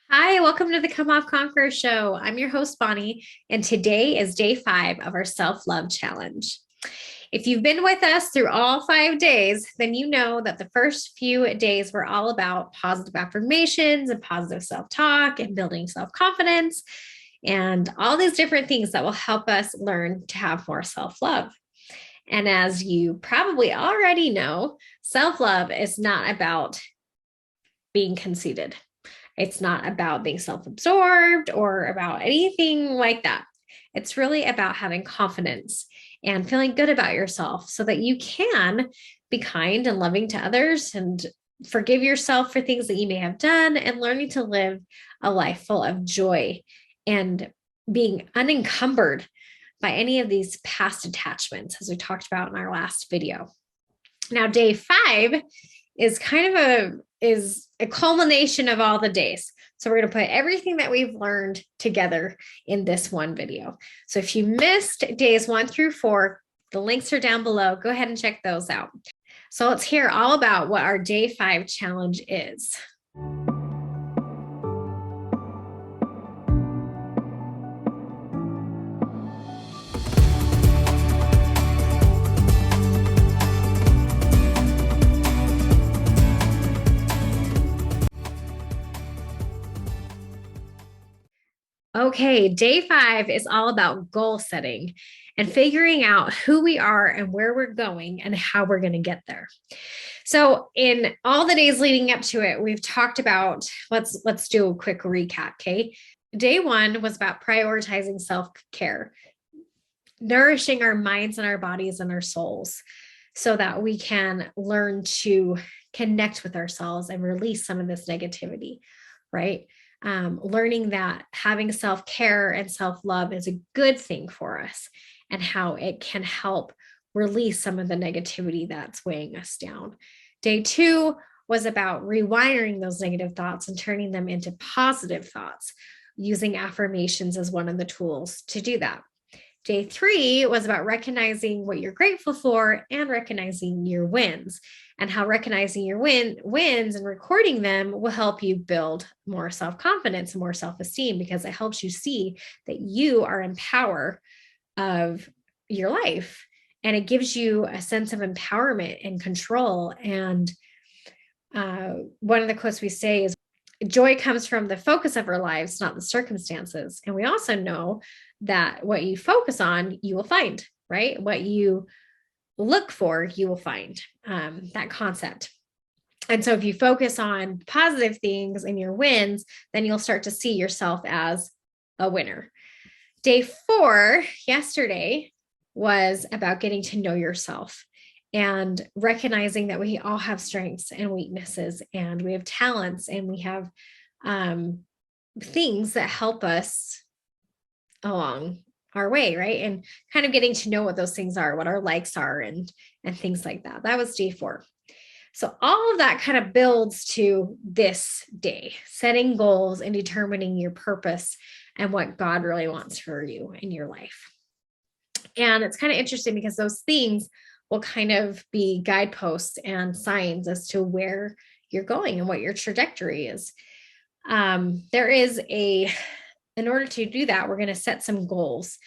Hi, welcome to the Come Off Conqueror show. I'm your host, Bonnie, and today is day 5 of our self-love challenge. If you've been with us through all 5 days, then you know that the first few days were all about positive affirmations and positive self-talk and building self-confidence and all these different things that will help us learn to have more self-love. And as you probably already know, self-love is not about being conceited. It's not about being self-absorbed or about anything like that. It's really about having confidence and feeling good about yourself so that you can be kind and loving to others and forgive yourself for things that you may have done and learning to live a life full of joy and being unencumbered by any of these past attachments, as we talked about in our last video. Now, day 5 is a culmination of all the days. So we're going to put everything that we've learned together in this one video. So if you missed days 1 through 4, the links are down below. Go ahead and check those out. So let's hear all about what our day 5 challenge is. Okay, day 5 is all about goal setting and figuring out who we are and where we're going and how we're going to get there. So in all the days leading up to it, we've talked about, let's do a quick recap, okay? Day 1 was about prioritizing self-care, nourishing our minds and our bodies and our souls so that we can learn to connect with ourselves and release some of this negativity, right? Learning that having self-care and self-love is a good thing for us and how it can help release some of the negativity that's weighing us down. Day 2 was about rewiring those negative thoughts and turning them into positive thoughts, using affirmations as one of the tools to do that. Day 3 was about recognizing what you're grateful for and recognizing your wins, and how recognizing your wins and recording them will help you build more self-confidence and more self-esteem, because it helps you see that you are in power of your life. And it gives you a sense of empowerment and control. And one of the quotes we say is, joy comes from the focus of our lives, not the circumstances. And we also know that what you focus on, you will find, right? What you look for, you will find, that concept. And so if you focus on positive things and your wins, then you'll start to see yourself as a winner. Day 4, yesterday, was about getting to know yourself and recognizing that we all have strengths and weaknesses, and we have talents, and we have things that help us along our way, right? And kind of getting to know what those things are, what our likes are, and things like that. That was day 4. So all of that kind of builds to this day, setting goals and determining your purpose and what God really wants for you in your life. And it's kind of interesting because those things will kind of be guideposts and signs as to where you're going and what your trajectory is. In order to do that, we're going to set some goals.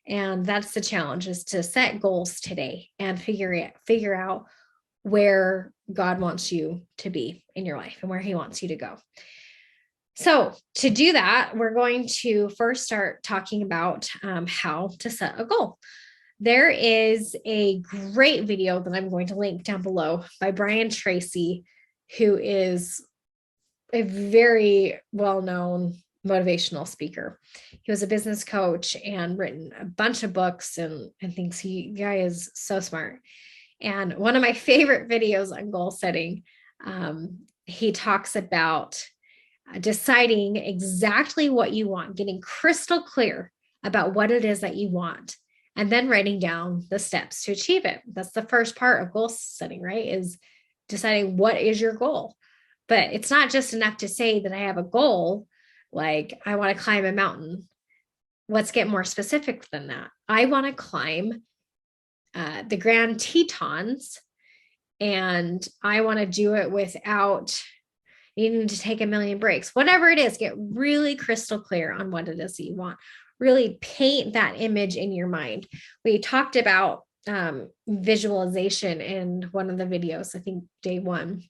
And that's the challenge, is to set goals today and figure out where God wants you to be in your life and where he wants you to go. So to do that, we're going to first start talking about how to set a goal. There is a great video that I'm going to link down below by Brian Tracy, who is a very well-known motivational speaker. He was a business coach and written a bunch of books and things. The guy is so smart. And one of my favorite videos on goal setting, he talks about deciding exactly what you want, getting crystal clear about what it is that you want, and then writing down the steps to achieve it. That's the first part of goal setting, right? Is deciding what is your goal. But it's not just enough to say that I have a goal, like I want to climb a mountain. Let's get more specific than that. I want to climb the Grand Tetons, and I want to do it without You need to take a million breaks, whatever it is, get really crystal clear on what it is that you want. Really paint that image in your mind. We talked about visualization in one of the videos, I think day 1,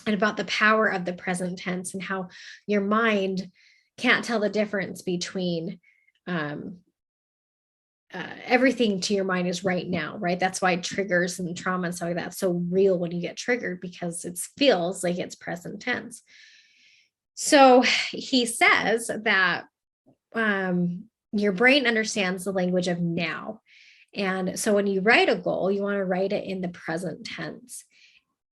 and about the power of the present tense and how your mind can't tell the difference between everything to your mind is right now, right? That's why triggers and trauma and stuff like that so real when you get triggered, because it feels like it's present tense. So he says that your brain understands the language of now. And so when you write a goal, you want to write it in the present tense.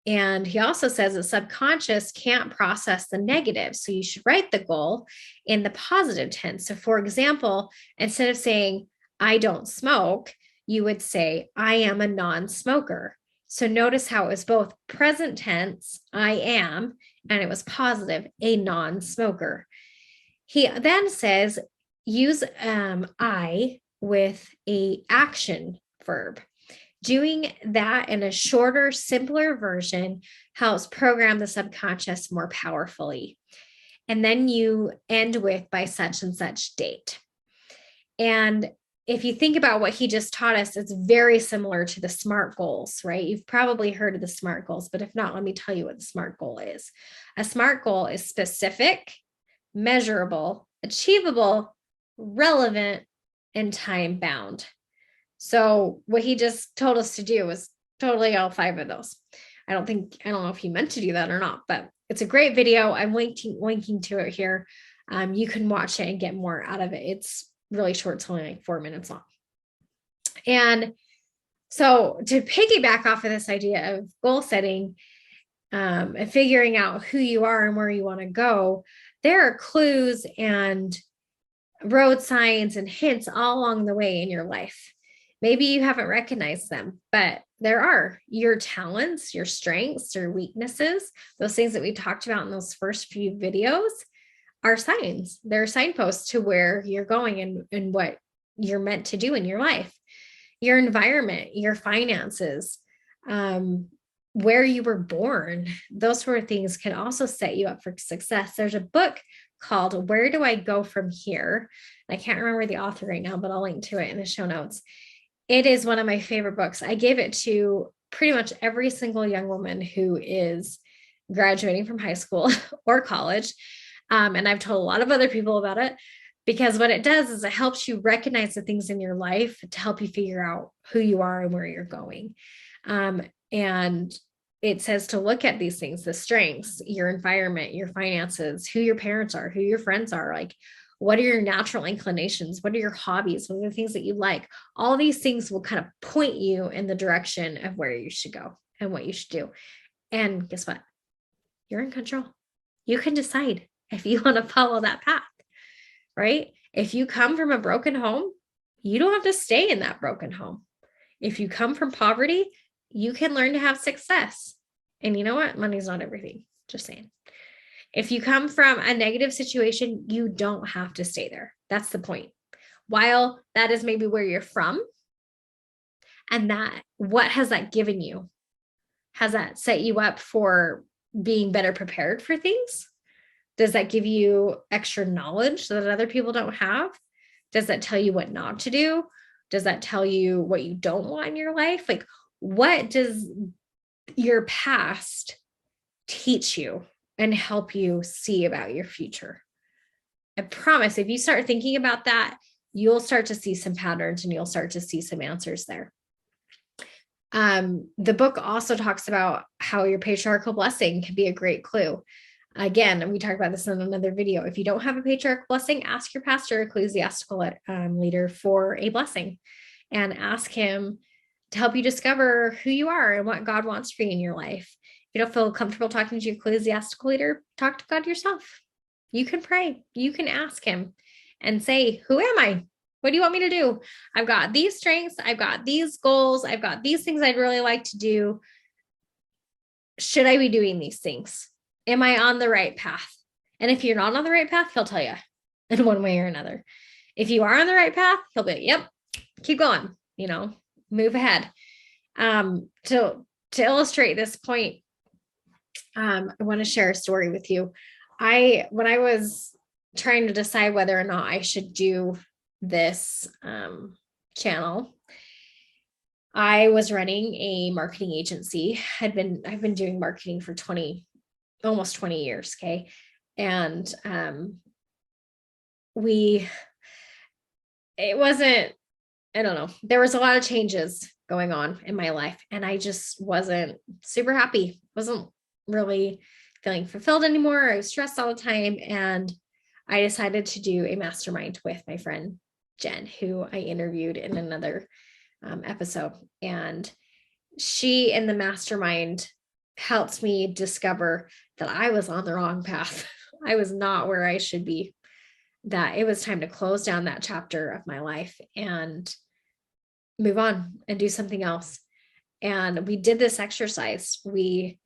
And he also says that subconscious can't process the negative. So you should write the goal in the positive tense. So for example, instead of saying, I don't smoke, you would say, I am a non-smoker. So notice how it was both present tense, I am, and it was positive, a non-smoker. He then says, use I with a action verb. Doing that in a shorter, simpler version helps program the subconscious more powerfully. And then you end with by such and such date. And if you think about what he just taught us, it's very similar to the SMART goals, right? You've probably heard of the SMART goals, but if not, let me tell you what the SMART goal is. A SMART goal is specific, measurable, achievable, relevant, and time bound. So what he just told us to do was totally all 5 of those. I don't know if he meant to do that or not, but it's a great video. I'm linking to it here. You can watch it and get more out of it. It's really short. It's only like 4 minutes long. And so to piggyback off of this idea of goal setting and figuring out who you are and where you want to go, there are clues and road signs and hints all along the way in your life. Maybe you haven't recognized them, but there are your talents, your strengths, your weaknesses, those things that we talked about in those first few videos are signs. They're signposts to where you're going and what you're meant to do in your life. Your environment, your finances, where you were born, those sort of things can also set you up for success. There's a book called Where Do I Go From Here? I can't remember the author right now, but I'll link to it in the show notes. It is one of my favorite books. I give it to pretty much every single young woman who is graduating from high school or college. And I've told a lot of other people about it, because what it does is it helps you recognize the things in your life to help you figure out who you are and where you're going. And it says to look at these things, the strengths, your environment, your finances, who your parents are, who your friends are, like, what are your natural inclinations? What are your hobbies? What are the things that you like? All these things will kind of point you in the direction of where you should go and what you should do. And guess what? You're in control. You can decide if you want to follow that path, right? If you come from a broken home, you don't have to stay in that broken home. If you come from poverty, you can learn to have success. And you know what? Money's not everything. Just saying. If you come from a negative situation, you don't have to stay there. That's the point. While that is maybe where you're from, and that, what has that given you? Has that set you up for being better prepared for things? Does that give you extra knowledge that other people don't have? Does that tell you what not to do? Does that tell you what you don't want in your life? Like, what does your past teach you and help you see about your future? I promise if you start thinking about that, you'll start to see some patterns and you'll start to see some answers there. The book also talks about how your patriarchal blessing can be a great clue. Again, and we talked about this in another video. If you don't have a patriarchal blessing, ask your pastor, ecclesiastical leader for a blessing, and ask him to help you discover who you are and what God wants for you in your life. If you don't feel comfortable talking to your ecclesiastical leader, talk to God yourself. You can pray. You can ask him and say, who am I? What do you want me to do? I've got these strengths. I've got these goals. I've got these things I'd really like to do. Should I be doing these things? Am I on the right path? And if you're not on the right path, he'll tell you in one way or another. If you are on the right path, he'll be, yep, keep going, move ahead. To illustrate this point, I want to share a story with you. When I was trying to decide whether or not I should do this channel, I was running a marketing agency. I've been doing marketing for almost 20 years. Okay. And it wasn't, I don't know, there was a lot of changes going on in my life, and I just wasn't super happy. Wasn't really feeling fulfilled anymore. I was stressed all the time. And I decided to do a mastermind with my friend Jen, who I interviewed in another episode. And she, in the mastermind, helped me discover that I was on the wrong path. I was not where I should be, that it was time to close down that chapter of my life and move on and do something else. And we did this exercise. We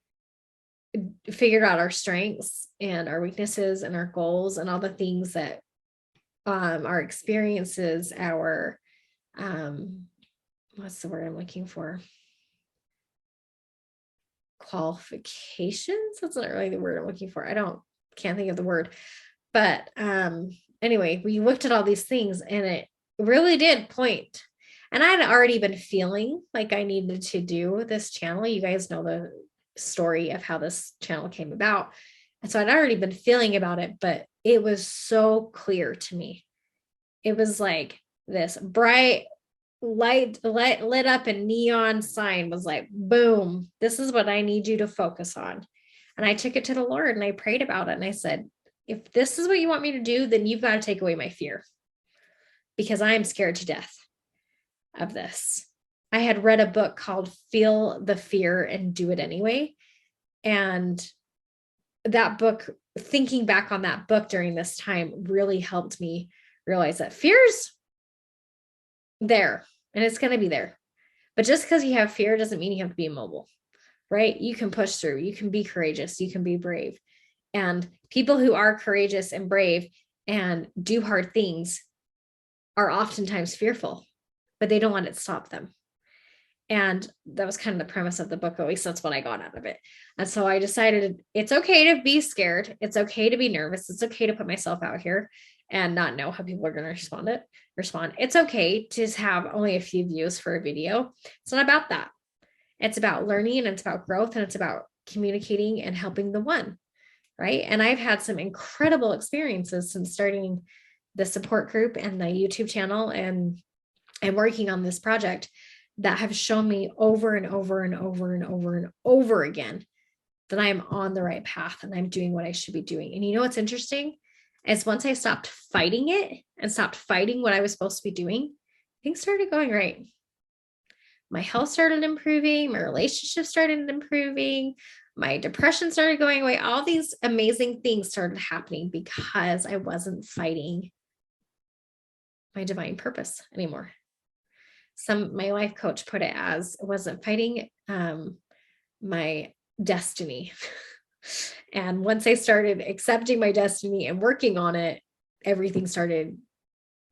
figured out our strengths and our weaknesses and our goals and all the things that our experiences, our what's the word I'm looking for? Qualifications. That's not really the word I'm looking for. Can't think of the word. But anyway, we looked at all these things, and it really did point. And I had already been feeling like I needed to do this channel. You guys know the story of how this channel came about. And so I'd already been feeling about it, but it was so clear to me. It was like this bright light lit up, and neon sign was like, boom, this is what I need you to focus on. And I took it to the Lord and I prayed about it. And I said, if this is what you want me to do, then you've got to take away my fear, because I am scared to death of this. I had read a book called Feel the Fear and Do It Anyway. And that book, thinking back on that book during this time, really helped me realize that fear's there and it's going to be there. But just because you have fear doesn't mean you have to be immobile, right? You can push through, you can be courageous, you can be brave. And people who are courageous and brave and do hard things are oftentimes fearful, but they don't let it stop them. And that was kind of the premise of the book. At least that's what I got out of it. And so I decided it's okay to be scared. It's okay to be nervous. It's okay to put myself out here and not know how people are going to respond. It's okay to have only a few views for a video. It's not about that. It's about learning, and it's about growth, and it's about communicating and helping the one, right? And I've had some incredible experiences since starting the support group and the YouTube channel and working on this project that have shown me over and over and over and over and over again that I am on the right path and I'm doing what I should be doing. And you know what's interesting is once I stopped fighting it and stopped fighting what I was supposed to be doing, things started going right. My health started improving, my relationship started improving, my depression started going away. All these amazing things started happening because I wasn't fighting my divine purpose anymore. My life coach put it as I wasn't fighting my destiny. And once I started accepting my destiny and working on it, everything started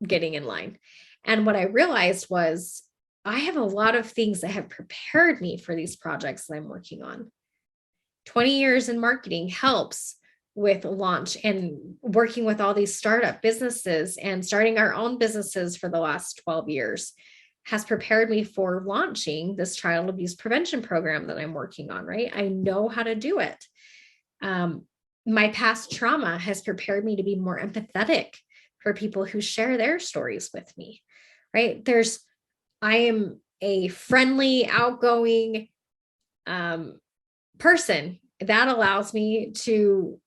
getting in line. And what I realized was I have a lot of things that have prepared me for these projects that I'm working on. 20 years in marketing helps with launch and working with all these startup businesses and starting our own businesses for the last 12 years has prepared me for launching this child abuse prevention program that I'm working on, right? I know how to do it. My past trauma has prepared me to be more empathetic for people who share their stories with me, right? I am a friendly, outgoing person that allows me to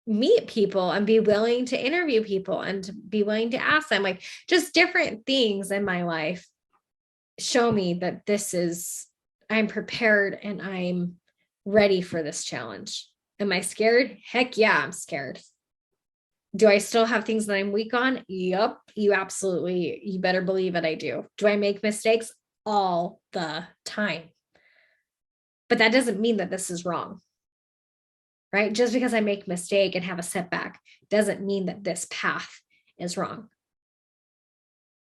meet people and be willing to interview people and to be willing to ask them, like, just different things in my life show me that I'm prepared and I'm ready for this challenge. Am I scared? Heck yeah, I'm scared. Do I still have things that I'm weak on? Yep, you better believe it, I do. Do I make mistakes? All the time. But that doesn't mean that this is wrong, right? Just because I make a mistake and have a setback doesn't mean that this path is wrong.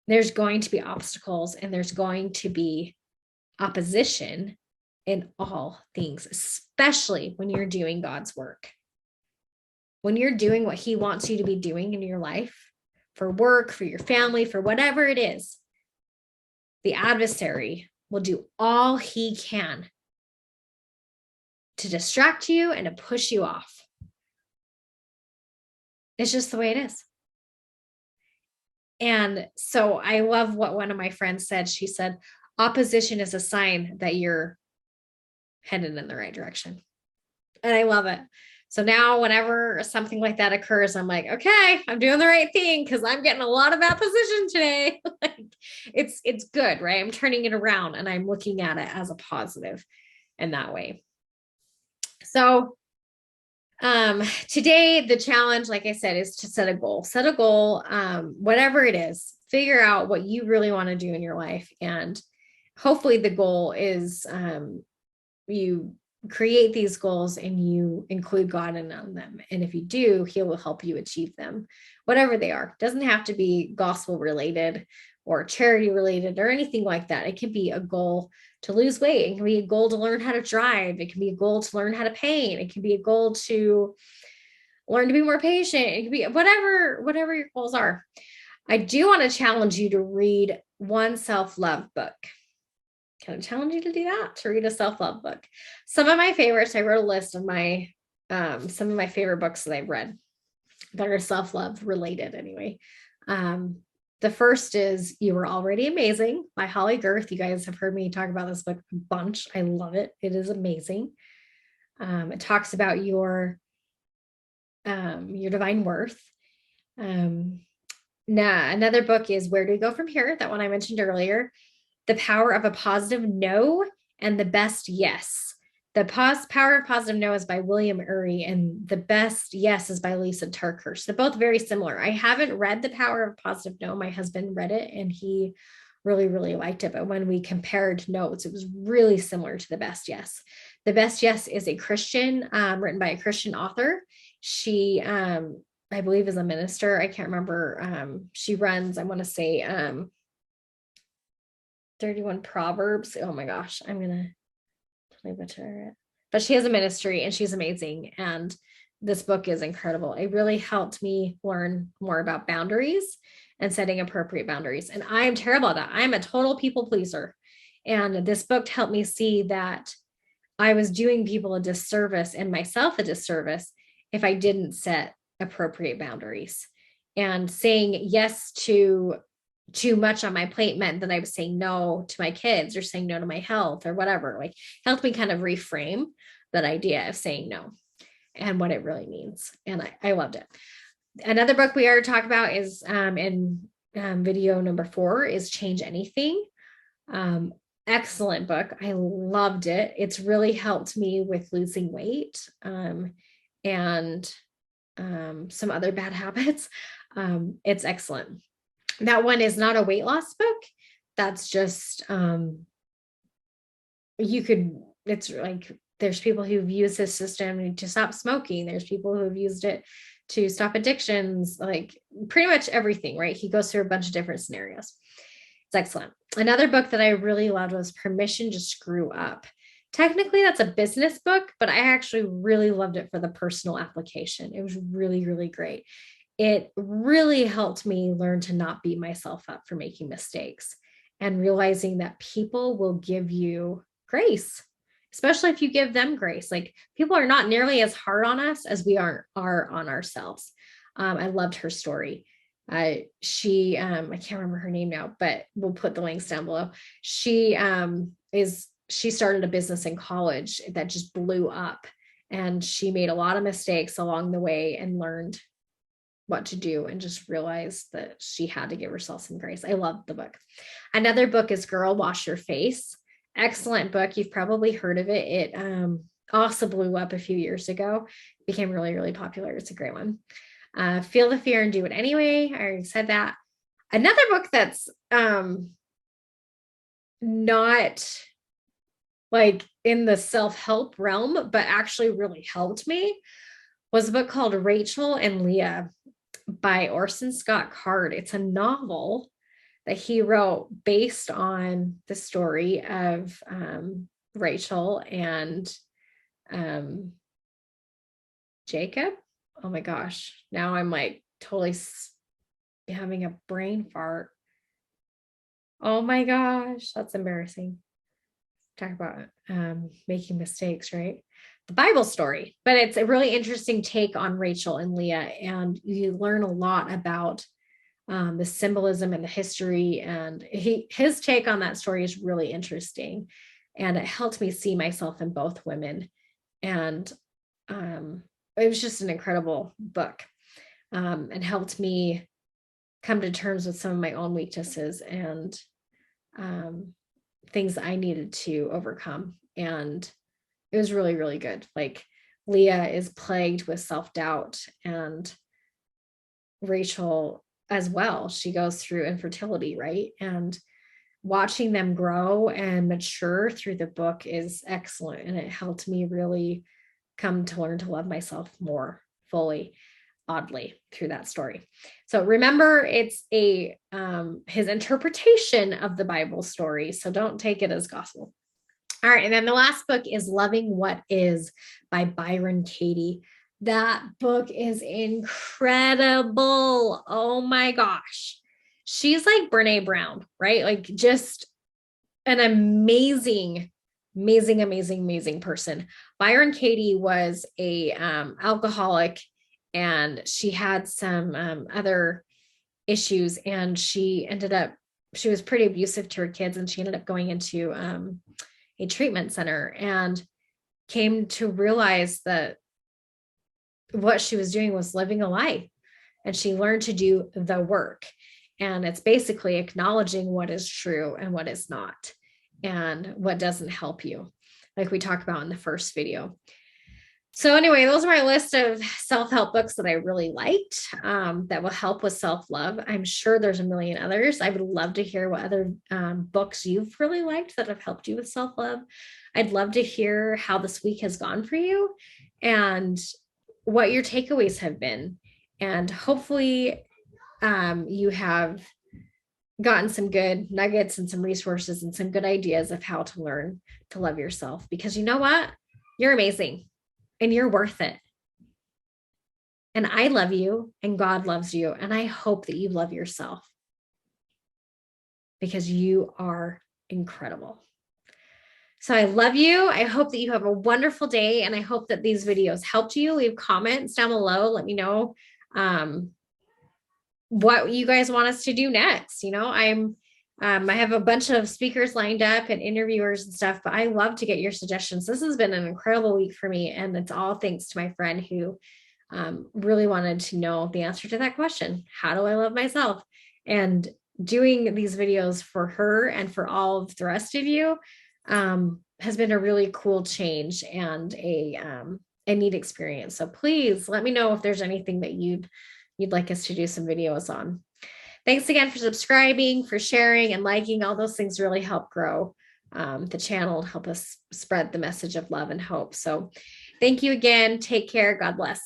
There's going to be obstacles and there's going to be opposition in all things, especially when you're doing God's work. When you're doing what he wants you to be doing in your life, for work, for your family, for whatever it is, the adversary will do all he can to distract you and to push you off. It's just the way it is. And so I love what one of my friends said. She said, opposition is a sign that you're headed in the right direction. And I love it. So now whenever something like that occurs, I'm like, okay, I'm doing the right thing because I'm getting a lot of opposition today. Like it's good, right? I'm turning it around and I'm looking at it as a positive in that way. So today the challenge, like I said, is to set a goal, whatever it is, figure out what you really want to do in your life. And hopefully the goal is you create these goals and you include God in them. And if you do, he will help you achieve them, whatever they are. It doesn't have to be gospel related or charity related or anything like that. It can be a goal to lose weight. It can be a goal to learn how to drive. It can be a goal to learn how to paint. It can be a goal to learn to be more patient. It can be whatever your goals are. I do want to challenge you to read one self-love book. Can I challenge you to do that, to read a self-love book? Some of my favorites, I wrote a list of my some of my favorite books that I've read that are self-love related anyway. The first is You Were Already Amazing by Holley Gerth. You guys have heard me talk about this book a bunch. I love it. It is amazing. It talks about your divine worth. Now, another book is Where Do We Go From Here? That one I mentioned earlier. The Power of a Positive No and the Best Yes. The Power of Positive No is by William Ury, and The Best Yes is by Lysa TerKeurst. They're both very similar. I haven't read The Power of Positive No. My husband read it, and he really, really liked it. But when we compared notes, it was really similar to The Best Yes. The Best Yes is a Christian, written by a Christian author. She, I believe, is a minister. I can't remember. She runs, I want to say, 31 Proverbs. Oh my gosh, I'm going to butcher it. But she has a ministry and she's amazing. And this book is incredible. It really helped me learn more about boundaries and setting appropriate boundaries. And I am terrible at that. I'm a total people pleaser. And this book helped me see that I was doing people a disservice and myself a disservice if I didn't set appropriate boundaries. And saying yes to too much on my plate meant that I was saying no to my kids or saying no to my health or whatever. Like, helped me kind of reframe that idea of saying no and what it really means. And I loved it. Another book we are to talk about is in video number 4 is Change Anything. Excellent book. I loved it. It's really helped me with losing weight and some other bad habits. It's excellent. That one is not a weight loss book. That's just, it's like, there's people who've used this system to stop smoking. There's people who have used it to stop addictions, like pretty much everything, right? He goes through a bunch of different scenarios. It's excellent. Another book that I really loved was Permission to Screw Up. Technically, that's a business book, but I actually really loved it for the personal application. It was really, really great. It really helped me learn to not beat myself up for making mistakes and realizing that people will give you grace, especially if you give them grace. Like, people are not nearly as hard on us as we are on ourselves. I loved her story. She, I can't remember her name now, but we'll put the links down below. She started a business in college that just blew up, and she made a lot of mistakes along the way and learned what to do and just realized that she had to give herself some grace. I loved the book. Another book is Girl, Wash Your Face. Excellent book. You've probably heard of it. It also blew up a few years ago. It became really, really popular. It's a great one. Feel the Fear and Do It Anyway. I already said that. Another book that's not like in the self-help realm, but actually really helped me was a book called Rachel and Leah by Orson Scott Card. It's a novel that he wrote based on the story of Rachel and Jacob. Oh my gosh. Now I'm like totally having a brain fart. Oh my gosh. That's embarrassing. Talk about making mistakes, right? The Bible story, but it's a really interesting take on Rachel and Leah. And you learn a lot about the symbolism and the history. And his take on that story is really interesting. And it helped me see myself in both women. And it was just an incredible book, and helped me come to terms with some of my own weaknesses and things I needed to overcome. And it was really, really good. Like Leah is plagued with self-doubt, and Rachel as well. She goes through infertility, right? And watching them grow and mature through the book is excellent. And it helped me really come to learn to love myself more fully, oddly, through that story. So remember, it's his interpretation of the Bible story. So don't take it as gospel. All right. And then the last book is Loving What Is by Byron Katie. That book is incredible. Oh my gosh. She's like Brene Brown, right? Like just an amazing person. Byron Katie was a alcoholic, and she had some other issues, and she was pretty abusive to her kids, and she ended up going into a treatment center and came to realize that what she was doing was living a lie. And she learned to do the work. And it's basically acknowledging what is true and what is not, and what doesn't help you, like we talked about in the first video. So anyway, those are my list of self-help books that I really liked, that will help with self-love. I'm sure there's a million others. I would love to hear what other books you've really liked that have helped you with self-love. I'd love to hear how this week has gone for you and what your takeaways have been. And hopefully you have gotten some good nuggets and some resources and some good ideas of how to learn to love yourself, because you know what? You're amazing and you're worth it. And I love you and God loves you. And I hope that you love yourself, because you are incredible. So I love you. I hope that you have a wonderful day. And I hope that these videos helped you. Leave comments down below. Let me know what you guys want us to do next. You know, I have a bunch of speakers lined up and interviewers and stuff, but I love to get your suggestions. This has been an incredible week for me. And it's all thanks to my friend who really wanted to know the answer to that question. How do I love myself? And doing these videos for her and for all of the rest of you has been a really cool change and a neat experience. So please let me know if there's anything that you'd like us to do some videos on. Thanks again for subscribing, for sharing and liking. All those things really help grow the channel and help us spread the message of love and hope. So thank you again. Take care. God bless.